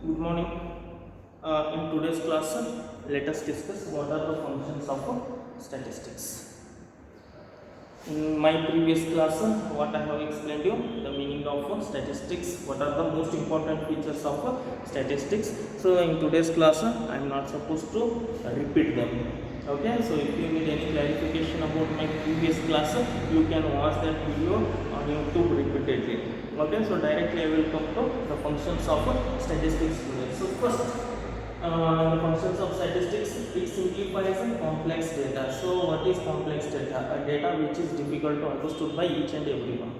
Good morning. In today's class, let us discuss what are the functions of statistics. In my previous class, what I have explained you, the meaning of statistics, what are the most important features of statistics. So in today's class, I am not supposed to repeat them. Okay, so if you need any clarification about my previous class, you can watch that video on YouTube repeatedly. Okay, so directly I will come to the functions of statistics today. So first, the functions of statistics, it simplifies complex data. So what is complex data? A data which is difficult to understood by each and everyone.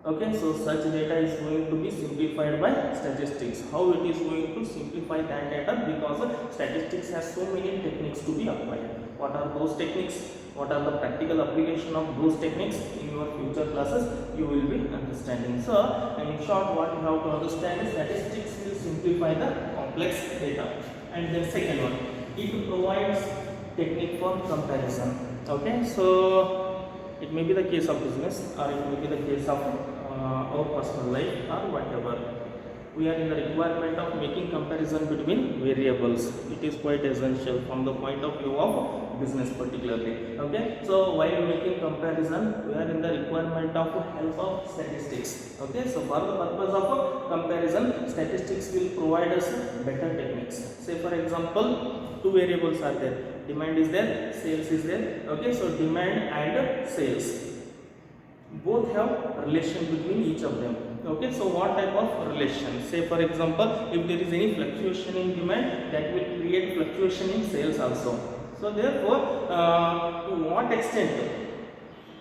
Okay, so such data is going to be simplified by statistics. How it is going to simplify that data? Because statistics has so many techniques to be applied. What are those techniques? What are the practical application of those techniques? In your future classes you will be understanding. So in short, what you have to understand is statistics will simplify the complex data. And then second one, it provides technique for comparison. Okay, so it may be the case of business, or it may be the case of our personal life, or whatever. We are in the requirement of making comparison between variables. It is quite essential from the point of view of business particularly. Okay, so while making comparison, we are in the requirement of help of statistics. Okay, so for the purpose of comparison, statistics will provide us better techniques. Say for example, two variables are there. Demand is there, sales is there. Okay, so demand and sales both have relation between each of them. Okay, so what type of relation? Say for example, if there is any fluctuation in demand, that will create fluctuation in sales also. So therefore, to what extent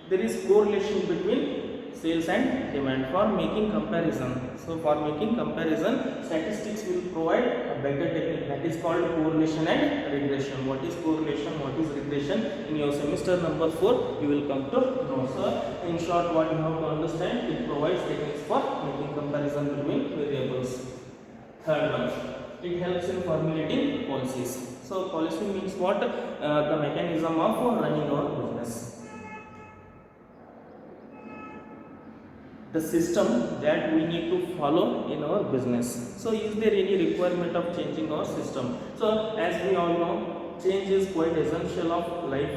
there is correlation between sales and demand for making comparison. So for making comparison, statistics will provide a better technique, that is called correlation and regression. What is correlation, what is regression? In your semester number 4 you will come to know. So in short, what you have to understand, it provides techniques for making comparison between variables. Third one, it helps in formulating policies. So policy means what? The mechanism of running our business, the system that we need to follow in our business. So is there any requirement of changing our system? So as we all know, change is quite essential of life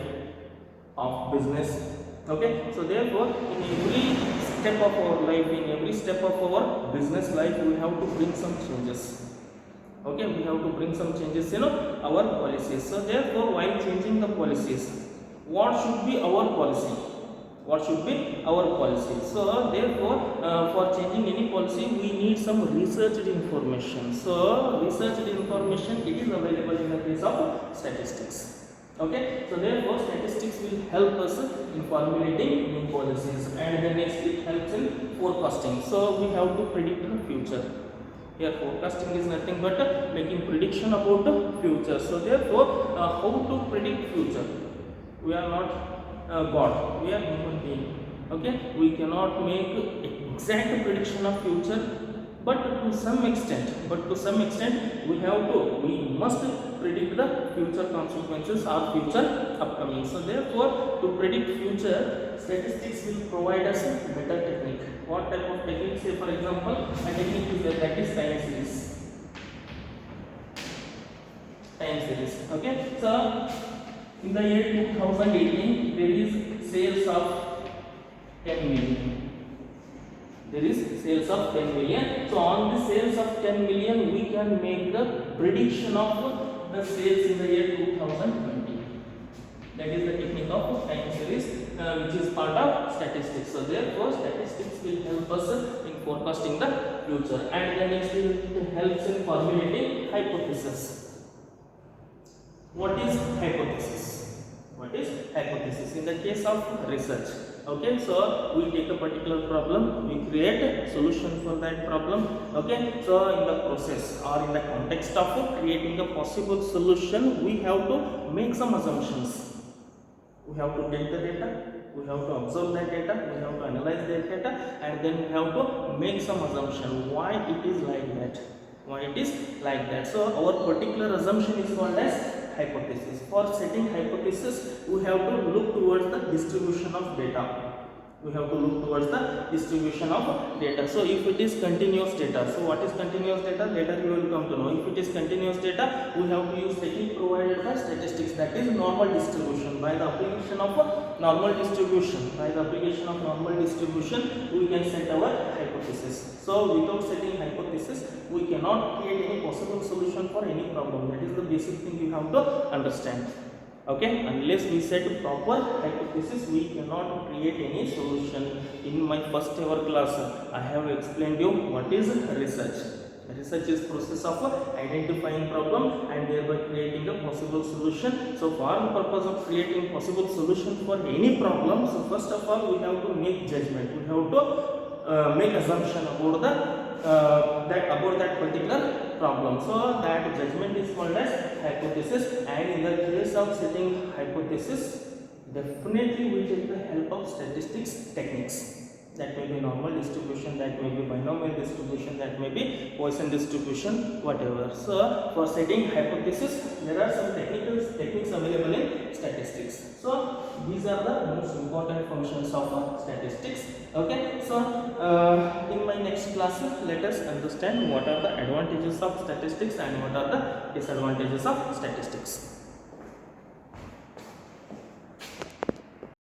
of business. Okay, so therefore in every step of our life, in every step of our business life, we have to bring some changes. Okay, we have to bring some changes in our policies. So therefore, while changing the policies, what should be our policy? What should be our policy? So therefore, for changing any policy, we need some researched information. So researched information, it is available in the case of statistics. Okay, so therefore statistics will help us in formulating new policies, and then next it helps in forecasting. So we have to predict the future. Here forecasting is nothing but making prediction about the future. So therefore, how to predict future? We are not God, we are human being. Okay, we cannot make exact prediction of future, but to some extent, we must predict the future consequences or future upcoming. So therefore, to predict future, statistics will provide us better technique. What type of technique? Say for example, a technique is that is time series. Time series. Okay, so in the year 2018, there is sales of 10 million. There is sales of 10 million. So on the sales of 10 million, we can make the prediction of the sales in the year 2020. That is the technique of time series, which is part of statistics. So therefore, statistics will help us in forecasting the future. And then next, it helps in formulating hypothesis. What is hypothesis? What is hypothesis? In the case of research, okay, so we take a particular problem, we create a solution for that problem. Okay, so in the process or in the context of creating a possible solution, we have to make some assumptions. We have to take the data, we have to observe that data, we have to analyze that data, and then we have to make some assumption why it is like that. Why it is like that. So our particular assumption is called as hypothesis. For setting hypothesis, we have to look towards the distribution of data. We have to look towards the distribution of data. So if it is continuous data, so what is continuous data? Later you will come to know. If it is continuous data, we have to use technique provided by statistics, that is normal distribution. By the application of normal distribution, we can set our hypothesis. So without setting hypothesis, we cannot create any possible solution for any problem. That is the basic thing you have to understand. Okay, unless we set proper hypothesis, we cannot create any solution. In my first ever class, I have explained you what is research. Research is process of identifying problem and thereby creating a possible solution. So for the purpose of creating possible solution for any problem, so first of all we have to make judgment. We have to make assumption about that particular problem. So that judgment is called as hypothesis, and in the case of setting hypothesis, definitely we take the help of statistics techniques. That may be normal distribution, that may be binomial distribution, that may be Poisson distribution, whatever. So for setting hypothesis, there are some techniques available in statistics. So these are the most important functions of statistics. Okay, so in my next class, let us understand what are the advantages of statistics and what are the disadvantages of statistics.